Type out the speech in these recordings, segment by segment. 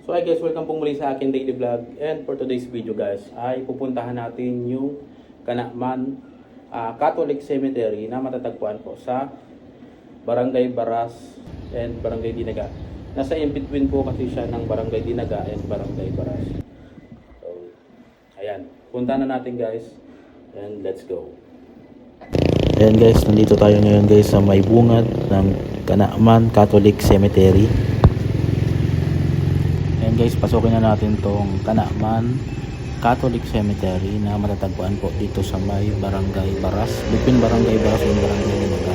So hi guys, welcome po muli sa akin daily vlog. And for today's video guys, ay pupuntahan natin yung Kanakman Catholic Cemetery na matatagpuan po sa Barangay Baras and Barangay Dinaga. Nasa in between po kasi siya ng Barangay Dinaga and Barangay Baras. So, ayan, punta na natin guys and let's go. Ayan guys, nandito tayo ngayon guys sa may bungad ng Kanakman Catholic Cemetery. Ayan guys, pasukin na natin tong Kanakman Catholic Cemetery na matatagpuan po dito sa may Barangay Baras, between Barangay Baras and Barangay Dinaga.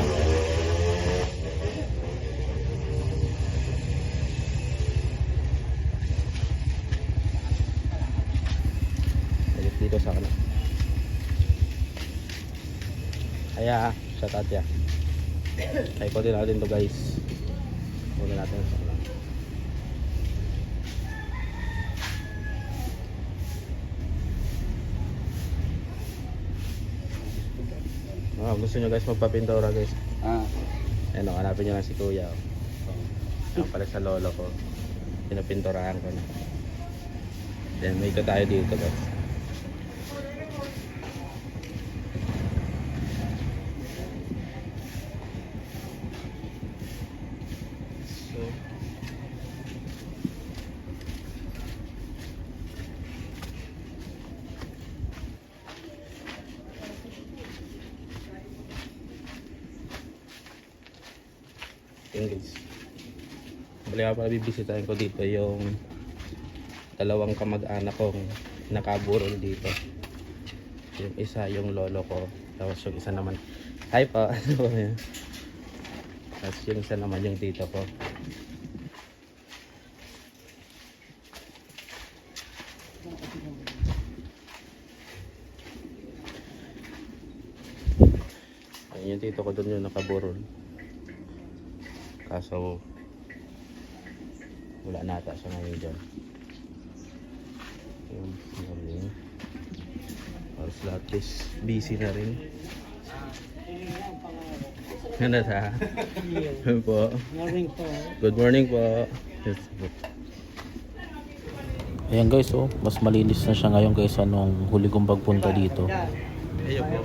Dito sa kanan. Kaya, shout out ya. Kaya ko din natin to guys. Huwag natin sa kanan. Gusto nyo guys magpapintura guys. Ayun, hanapin nyo lang si kuya. Yan pala sa lolo ko. Pinapinturahan ko na. Then may ito tayo dito guys. English. Bali nga pala bibisitahin ko dito yung dalawang kamag-anak kong nakaburol dito. Yung isa yung lolo ko, tapos yung isa naman hi pa. Tapos yung isa naman yung tito ko. Ayun yung tito ko doon yung nakaburol. Kaso wala nata siya ngayon dyan. Yung morning halos lahat is busy na rin. Ano ta? Po. Good morning po. Yes, po. Ayan guys, oh, mas malinis na siya ngayon kaysa nung huli kong pagpunta dito. Ayun po.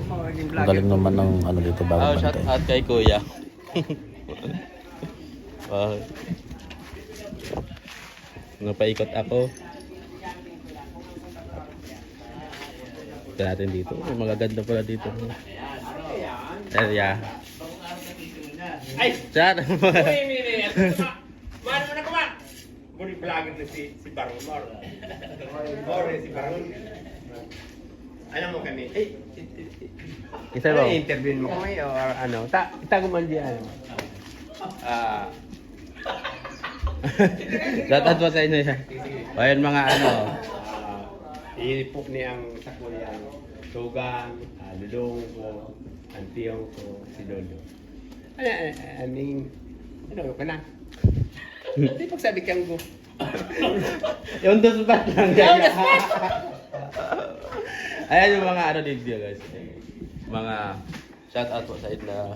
Ang galing naman ng ano dito bagong bantay. Shout out kay kuya. Napaikot ako. Ito natin dito. May mga ganda pala dito. Yeah. Ay! Chat! Mano mo na kuman! Muli vlogger na si Baron Mor. Si Baron. Alam mo kami, Isa ba? interview mo kami o ano? Itago man diyan. Shoutout po sa inyo siya. Ayan mga ano. Iipok ni ang sakuyang Tugang, Lulong ko, Antiyong ko, si Lolo. Ano ka na? Hindi pagsabi kang ko. Yung dusbat lang guys. Ayan yung mga ano dito guys. Mga shoutout po sa inyo.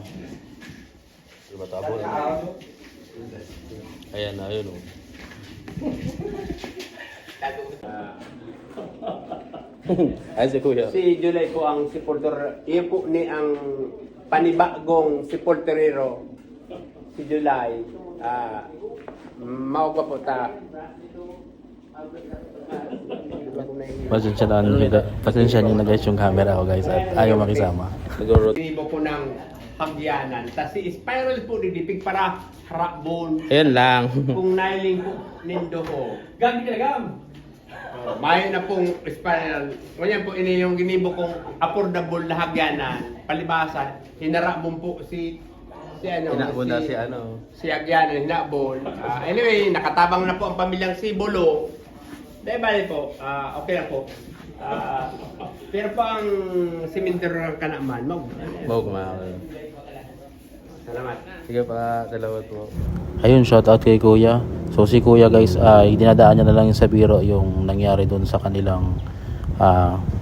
Diba tabo na? Ayan na, ayun o. Ay, si kuya. Si July po ang supporter. Iyon po ni ang panibagong supporterero. Si July. Mauga po ta. Pasensya nyo na guys yung camera ko guys at ayaw makisama. Siguro. Ibo po ng hagyanan. Tapos si Spiral po didipig para harapbon. Ayan lang. Kung nailing po nindo ko. Gam ka gam. May na pong spiral. Ganyan po ini yung ginibo kong affordable na hagyanan. Palibasa, hinarapbon po si ano. Hinabon na si ano. Si hagyanan, hinabon. Anyway, nakatabang na po ang pamilyang si Bolo. Dahil bali po, okay na po. Pero pa ang simentero ng Kanakman, Bawag kumakawin. Salamat. Sige pa, dalawa po. Ayun, shout out kay kuya. So si kuya guys ay dinadaan niya na lang sa biro yung nangyari dun sa kanilang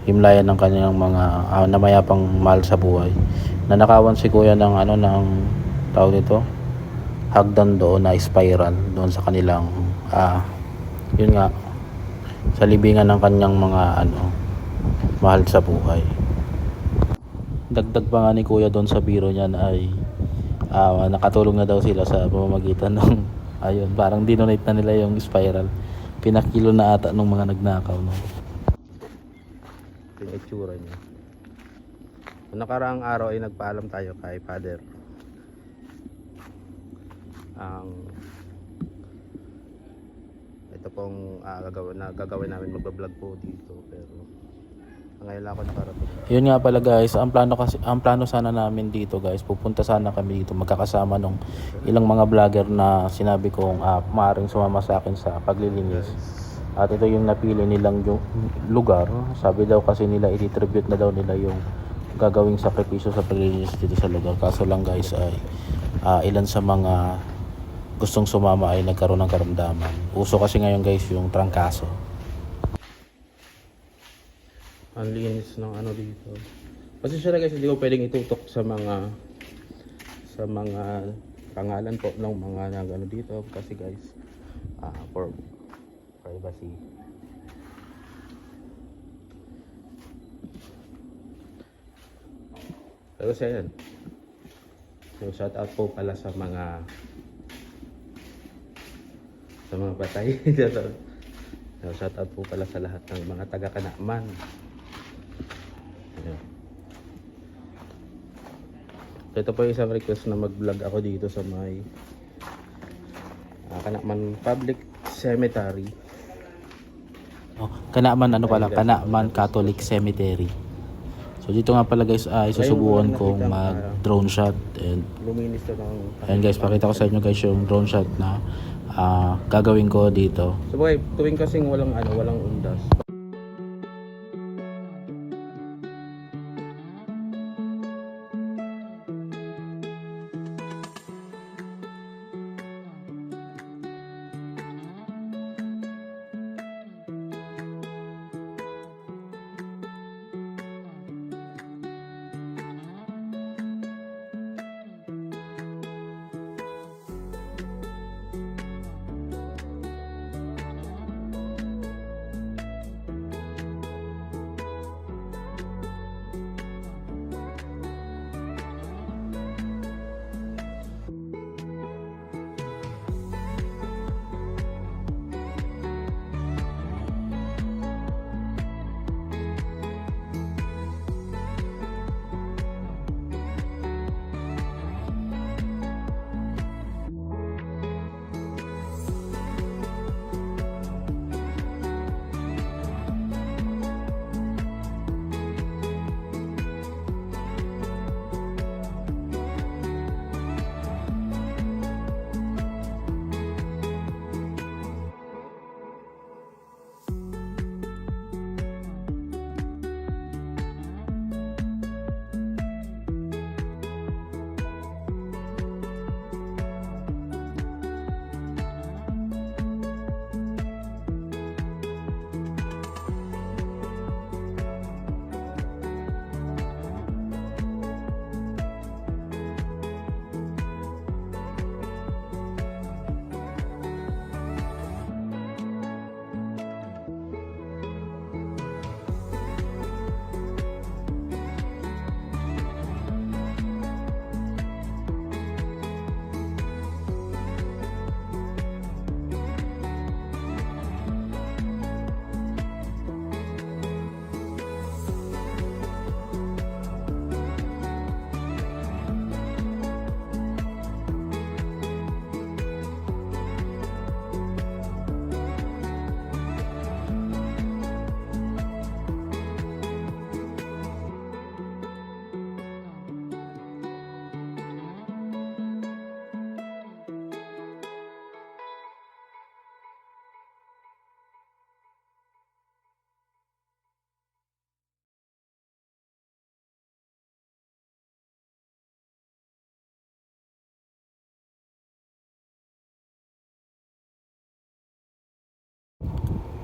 himlayan ng kanilang mga namayapang mahal sa buhay. Nanakawan si kuya ng ano ng tawag nito hagdan doon na spiral doon sa kanilang yun nga, sa libingan ng kanyang mga mahal sa buhay. Dagdag pa nga ni kuya doon sa biro niyan ay nakatulong na daw sila sa pamamagitan ng ayun, parang dinonate na nila yung spiral. Pinakilo na ata nung mga nagnakaw, no? Yung itsura niya. Noong nakaraang araw ay nagpaalam tayo kay Father. Ito pong gagawin namin, magbablog po dito, pero ngayon lang ako nakarating. Yun nga pala guys, ang plano sana namin dito guys, pupunta sana kami dito magkakasama nung ilang mga vlogger na sinabi kong maaaring sumama sa akin sa paglilinis. At ito yung napili nilang yung lugar. Sabi daw kasi nila i-tribute na daw nila yung gagawing sakripisyo sa paglilinis dito sa lugar. Kaso lang guys ay ilan sa mga gustong sumama ay nagkaroon ng karamdaman. Uso kasi ngayon guys yung trangkaso. Ang linis ng dito. Pasensya na guys, hindi ko pwedeng itutok sa mga pangalan po ng mga dito kasi guys for privacy. Pero siya yan. So shout out po pala sa mga patay. So, shout out po pala sa lahat ng mga taga-Kanakman. Ayan. Ito po yung isang request na mag-vlog ako dito sa may Kanakman Public Cemetery. Kanakman Kanakman Catholic Cemetery. So dito nga pala guys ay susubukan kong mag-drone shot and Luminis to ng... Ayan guys, pakita ko sa inyo guys yung drone shot na gagawin ko dito. So boy, tuwing kasing walang undas.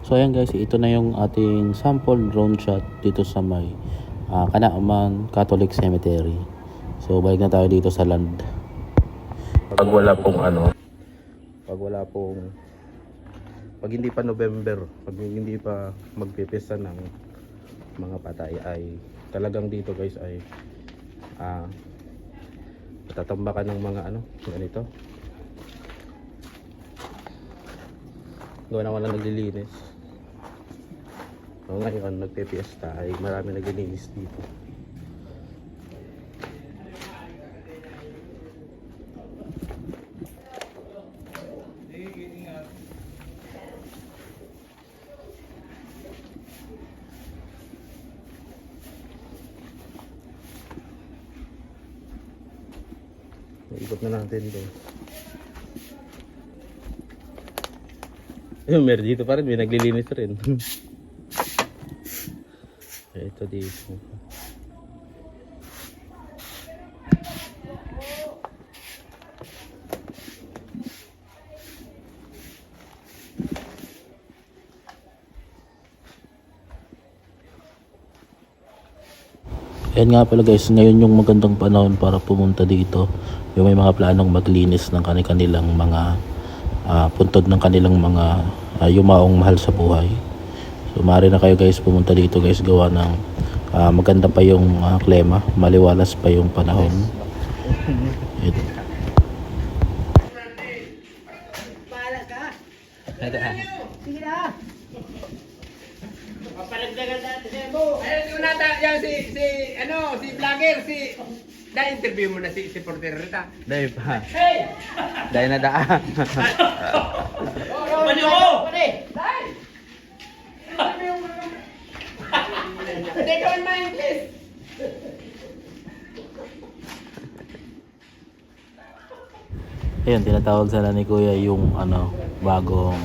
So ayan guys, ito na yung ating sample drone shot dito sa may Kanakman Catholic Cemetery. So balik na tayo dito sa land. Pag wala pong pag hindi pa November, pag hindi pa magpipista ng mga patay ay talagang dito guys ay tatambakan ng mga ano, ganito. Gawa na wala naglilinis. So ngayon nagpipiesta ay marami naglilinis dito. Ikot na natin doon. Ayun, meron dito pa rin, may naglilinis rin. Ito dito. Ayan nga pala guys, ngayon yung magandang panahon para pumunta dito. Yung may mga planong maglinis ng kanilang mga puntod ng kanilang mga yumaong mahal sa buhay. So maaari na kayo guys pumunta dito guys, gawa ng maganda pa yung klima, maliwalas pa yung panahon. Ito. Bahala ka. Sige na. Papalagdagan natin sa mo. Ayun yung nata, yan si vlogger, na-interview mo na si Porter Rita. Dahil pa. Hey! Dahil na daan. Pwede mo! Pwede! Hindi ka man ma-English. Ayun, tinatawag sana ni Kuya yung bagong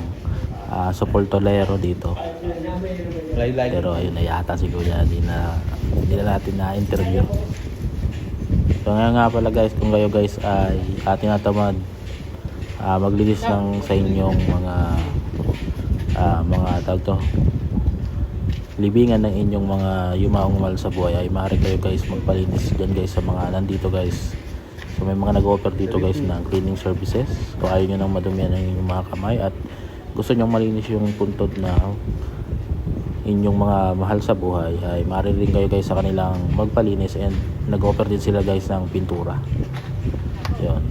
supportolero dito. Pero ayun na yata si Kuya, hindi na natin na-interview. So ngayon nga pala guys, kung kayo guys ay tinatamad maglinis ng sa inyong mga tawag to, libingan ng inyong mga yumaong mahal sa buhay, ay maaari kayo guys magpalinis dyan guys sa mga nandito guys. So may mga nag-offer dito guys ng cleaning services. Kung ayaw nyo nang madumihan ng inyong mga kamay at gusto nyo malinis yung puntod na inyong mga mahal sa buhay, ay maaari rin kayo guys sa kanilang magpalinis, and nag-offer din sila guys ng pintura. Yun.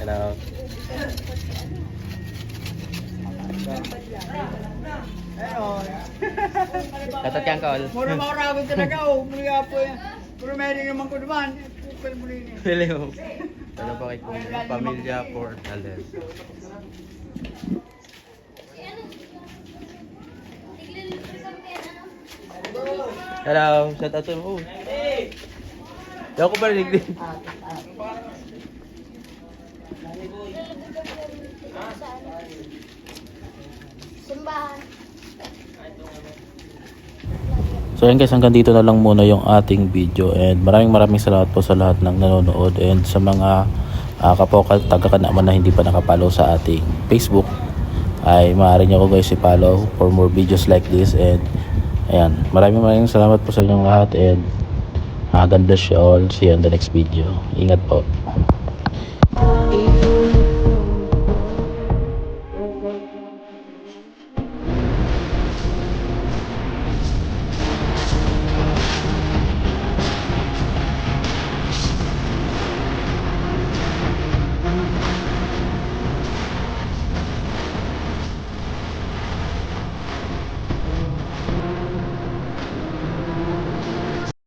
Hello. Tatat kang call. Mura-mura ako talaga. Muli nga po yan. Pero meron naman ko naman. Pupil muli niya. Hello. Ano pa kay Kuya? Pamilya Portales. Hello. Shout out to mo. Hey. Ako pa rin din. Simbahan. So yan guys, hanggang dito na lang muna yung ating video, and maraming salamat po sa lahat ng nanonood, and sa mga kapwa taga-Kanaman na hindi pa nakapollow sa ating Facebook, ay maaari nyo ko guys i-follow for more videos like this. And ayan, maraming salamat po sa inyong lahat, and God bless you all. See you on the next video. Ingat po.